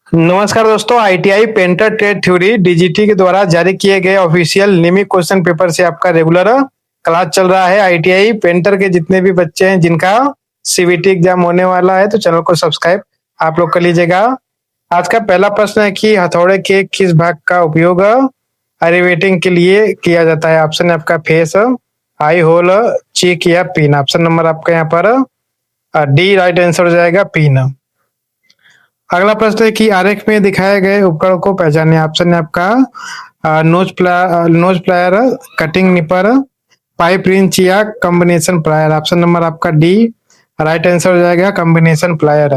नमस्कार दोस्तों, ITI painter trade theory DGT के द्वारा जारी किए गए ऑफिशियल नियमित क्वेश्चन पेपर से आपका रेगुलर क्लास चल रहा है। आईटीआई पेंटर के जितने भी बच्चे हैं जिनका सीबीटी एग्जाम होने वाला है तो चैनल को सब्सक्राइब आप लोग कर लीजिएगा। आज का पहला प्रश्न है कि हथौड़े के किस भाग का उपयोग एलिवेटिंग के लिए किया जाता है। ऑप्शन है आपका फेस, आई होल, चीक या पिन। ऑप्शन नंबर आपका यहाँ पर डी राइट आंसर हो जाएगा, पिन। अगला प्रश्न है कि आरेख में दिखाए गए उपकरण को पहचाने। ऑप्शन है आपका nose plier, cutting nipper, pipe wrench या कॉम्बिनेशन प्लायर। ऑप्शन नंबर आपका डी राइट आंसर हो जाएगा, कॉम्बिनेशन प्लायर।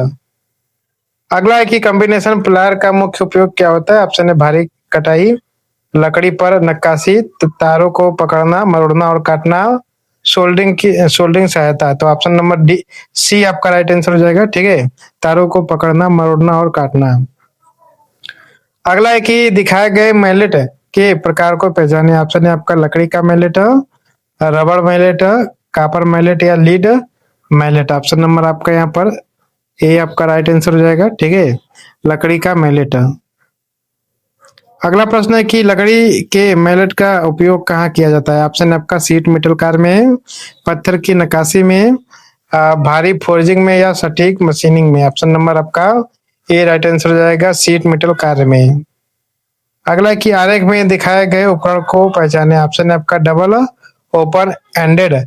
अगला है कि कॉम्बिनेशन प्लायर का मुख्य उपयोग क्या होता है। ऑप्शन है भारी कटाई, लकड़ी पर नक्काशी, तारों को पकड़ना, मरोड़ना और काटना, सोल्डिंग सहायता। तो ऑप्शन नंबर डी सी आपका राइट आंसर हो जाएगा। ठीक है, तारों को पकड़ना, मरोड़ना और काटना। अगला है कि दिखाए गए मैलेट के प्रकार को पहचाने। ऑप्शन है आपका लकड़ी का मैलेट, रबड़ मैलेट, कापर मैलेट या लीड मैलेट। ऑप्शन नंबर आपका यहाँ पर ए आपका राइट आंसर हो जाएगा। ठीक है, लकड़ी का मैलेट। अगला प्रश्न है कि लकड़ी के मैलेट का उपयोग कहाँ किया जाता है। ऑप्शन आपका सीट मेटल कार में, पत्थर की नक्काशी में, भारी फोर्जिंग में या सटीक मशीनिंग में। ऑप्शन नंबर आपका ए राइट आंसर हो जाएगा, सीट मेटल कार में। अगला है कि आरेख में दिखाए गए उपकरण को पहचाने। ऑप्शन है आपका double open ended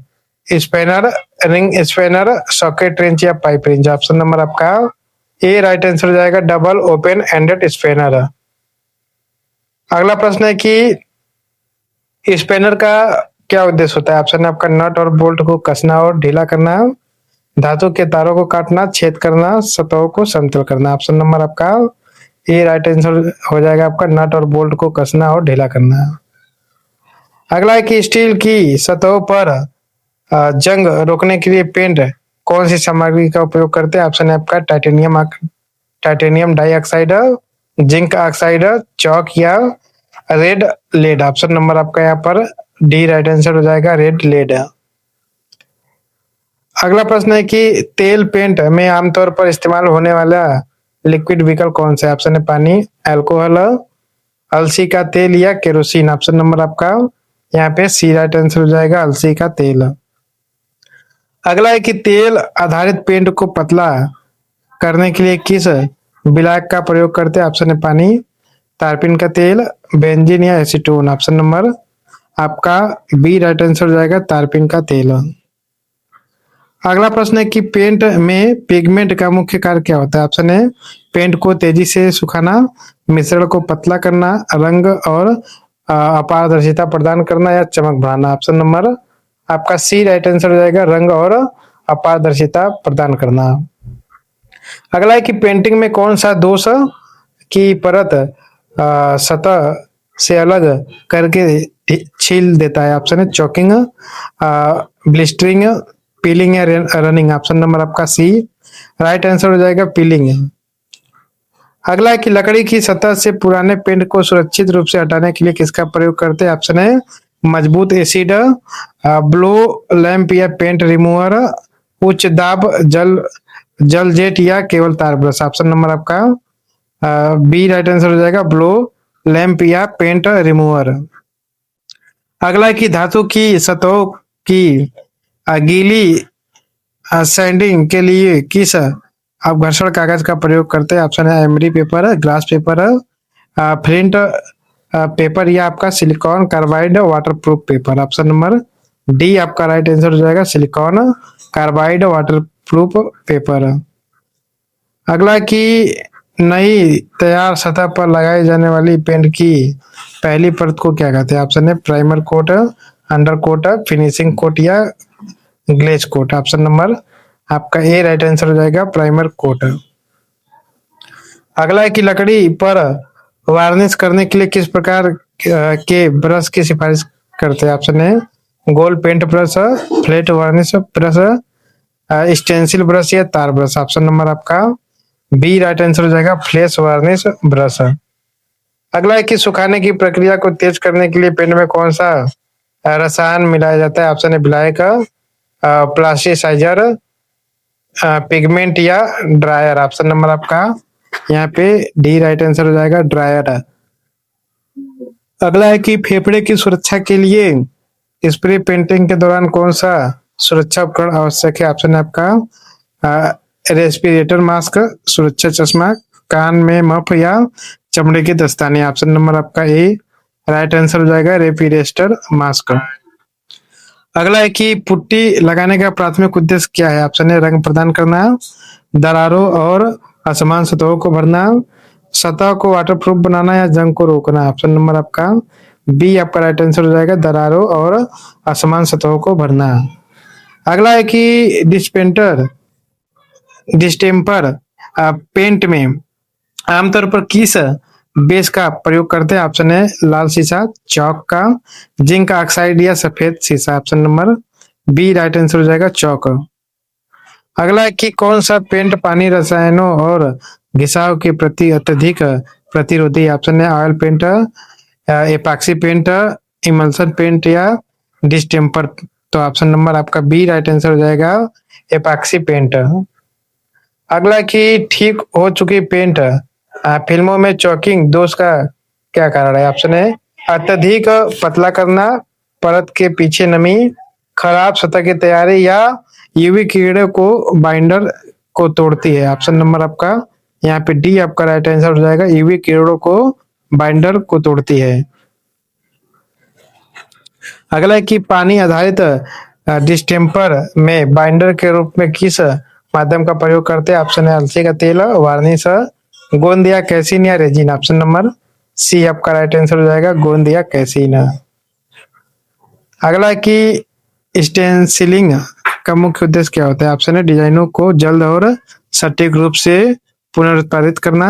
spanner, ring spanner, socket wrench या पाइप रेंच। ऑप्शन नंबर आपका ए राइट आंसर हो जाएगा, डबल ओपन एंडेड स्पेनर। अगला प्रश्न है कि स्पेनर का क्या उद्देश्य होता है। ऑप्शन है आपका नट और बोल्ट को कसना और ढीला करना, धातु के तारों को काटना, छेद करना, सतहों को समतल करना। ऑप्शन नंबर आपका ए राइट आंसर हो जाएगा, आपका नट और बोल्ट को कसना और ढीला करना। अगला है कि स्टील की सतहों पर जंग रोकने के लिए पेंट कौन सी सामग्री का उपयोग करते हैं। ऑप्शन है आपका टाइटेनियम डाइऑक्साइड, जिंक ऑक्साइड, चौक या रेड लेड। ऑप्शन नंबर आपका यहाँ पर डी राइट आंसर हो जाएगा, रेड लेड। अगला प्रश्न है कि तेल पेंट में आमतौर पर इस्तेमाल होने वाला लिक्विड विकल्प कौन सा है। ऑप्शन है पानी, अल्कोहल, अलसी का तेल या केरोसिन। ऑप्शन नंबर आपका यहाँ पे सी राइट आंसर हो जाएगा, अलसी का तेल। अगला है कि तेल आधारित पेंट को पतला करने के लिए किस विलायक का प्रयोग करते हैं। ऑप्शन है पानी, तारपीन का तेल, बेंजीन या एसीटोन। ऑप्शन नंबर आपका बी राइट आंसर हो जाएगा, तारपीन का तेल। अगला प्रश्न है कि पेंट में पिगमेंट का मुख्य कार्य क्या होता है। ऑप्शन है पेंट को तेजी से सुखाना, मिश्रण को पतला करना, रंग और अपारदर्शिता प्रदान करना या चमक बढ़ाना। ऑप्शन नंबर आपका सी राइट आंसर हो जाएगा, रंग और अपारदर्शिता प्रदान करना। अगला है कि पेंटिंग में कौन सा दोष की परत सतह से अलग करके छील देता है। ऑप्शन है चॉकिंग, ब्लिस्टरिंग, पीलिंग या रनिंग। ऑप्शन नंबर आपका सी राइट आंसर हो जाएगा, पीलिंग। अगला है कि लकड़ी की सतह से पुराने पेंट को सुरक्षित रूप से हटाने के लिए किसका प्रयोग करते हैं। ऑप्शन है मजबूत एसिड, ब्लो लैंप या पेंट रिमूवर, उच्च दाब जल जेट या केवल तार ब्रश। ऑप्शन नंबर आपका बी राइट आंसर हो जाएगा, ब्लो लैंप या पेंट रिमूवर। अगला है कि धातु की सतहों की गीली सैंडिंग के लिए किस घर्षण कागज का प्रयोग करते हैं। ऑप्शन है emery paper, glass paper, flint paper या आपका silicon carbide water proof paper. Option number D आपका राइट आंसर हो जाएगा, silicon carbide water proof paper. अगला कि नई तैयार सतह पर लगाई जाने वाली पेंट की पहली परत को क्या कहते हैं। ऑप्शन है primer coat, under coat, finishing coat या ग्लेज कोट। ऑप्शन नंबर आपका ए राइट आंसर हो जाएगा, प्राइमर कोट। अगला है कि लकड़ी पर वार्निश करने के लिए किस प्रकार के ब्रश की सिफारिश करते हैं। ऑप्शन है गोल paint brush, flat varnish brush, stencil brush या तार ब्रश। ऑप्शन नंबर आपका बी राइट आंसर हो जाएगा, फ्लैश वार्निश ब्रश। अगला है कि सुखाने की प्रक्रिया को तेज करने के लिए पेंट में कौन सा रसायन मिलाया जाता है। ऑप्शन है विलायक, प्लास्टिसाइजर, पिगमेंट या ड्रायर। ऑप्शन नंबर आपका यहाँ पे डी राइट आंसर हो जाएगा, ड्रायर। अगला है कि फेफड़े की सुरक्षा के लिए स्प्रे पेंटिंग के दौरान कौन सा सुरक्षा उपकरण आवश्यक है? ऑप्शन है आपका रेस्पिरेटर मास्क, सुरक्षा चश्मा, कान में मफ या चमड़े के दस्ताने। ऑप्शन नंबर आपका ए राइट आंसर हो जाएगा, रेस्पिरेटर मास्क। अगला है कि पुट्टी लगाने का प्राथमिक उद्देश्य क्या है? ऑप्शन है रंग प्रदान करना, दरारों और असमान सतहों को भरना, सतह को वाटरप्रूफ बनाना या जंग को रोकना। ऑप्शन नंबर आपका बी आपका राइट आंसर हो जाएगा, दरारों और असमान सतहों को भरना। अगला है कि डिस्टेम्पर पेंट में आमतौर पर किस बेस का प्रयोग करते हैं? ऑप्शन है लाल शीशा, चौक का, जिंक ऑक्साइड या सफेद शीशा। Option number B right answer हो जाएगा, चौक। अगला है कि कौन सा पेंट पानी, रसायनों और घिसाव के प्रति अत्यधिक प्रतिरोधी? ऑप्शन है oil paint, epoxy paint, emulsion paint या डिस्टेम्पर। तो ऑप्शन नंबर आपका बी राइट आंसर हो जाएगा, एपॉक्सी पेंट। अगला कि ठीक हो चुकी पेंट फिल्मों में चॉकिंग दोष का क्या कारण है? ऑप्शन है अत्यधिक पतला करना, परत के पीछे नमी, खराब सतह की तैयारी या यूवी कीड़े को बाइंडर को तोड़ती है। ऑप्शन नंबर आपका यहाँ पे डी आपका राइट आंसर हो जाएगा, यूवी कीड़ों को बाइंडर को तोड़ती है। अगला है कि पानी आधारित डिस्टेम्पर में बाइंडर के रूप में किस माध्यम का प्रयोग करते हैं? ऑप्शन है अलसी का तेल, वार्निश, गोंद या कैसीन या रेजिन। ऑप्शन नंबर सी आपका राइट आंसर हो जाएगा, गोंद या कैसीन। अगला है कि स्टेंसिलिंग का मुख्य उद्देश्य क्या होता है? ऑप्शन है डिजाइनों को जल्द और सटीक रूप से पुनरुत्पादित करना,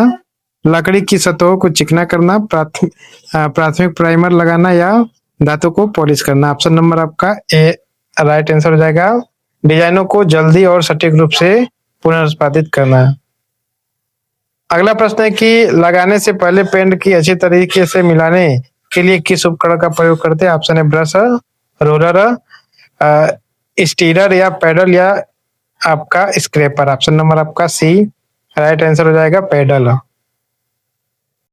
लकड़ी की सतहों को चिकना करना, प्राथमिक प्राइमर लगाना या धातु को पॉलिश करना। ऑप्शन नंबर आपका ए राइट आंसर हो जाएगा, डिजाइनों को जल्दी और सटीक रूप से पुनरुत्पादित करना। अगला प्रश्न है कि लगाने से पहले पेंट की अच्छी तरीके से मिलाने के लिए किस उपकरण का प्रयोग करते हैं? ऑप्शन है ब्रश, रोलर, स्टीरर या पैडल या आपका स्क्रैपर। ऑप्शन नंबर आपका सी राइट आंसर हो जाएगा, पैडल।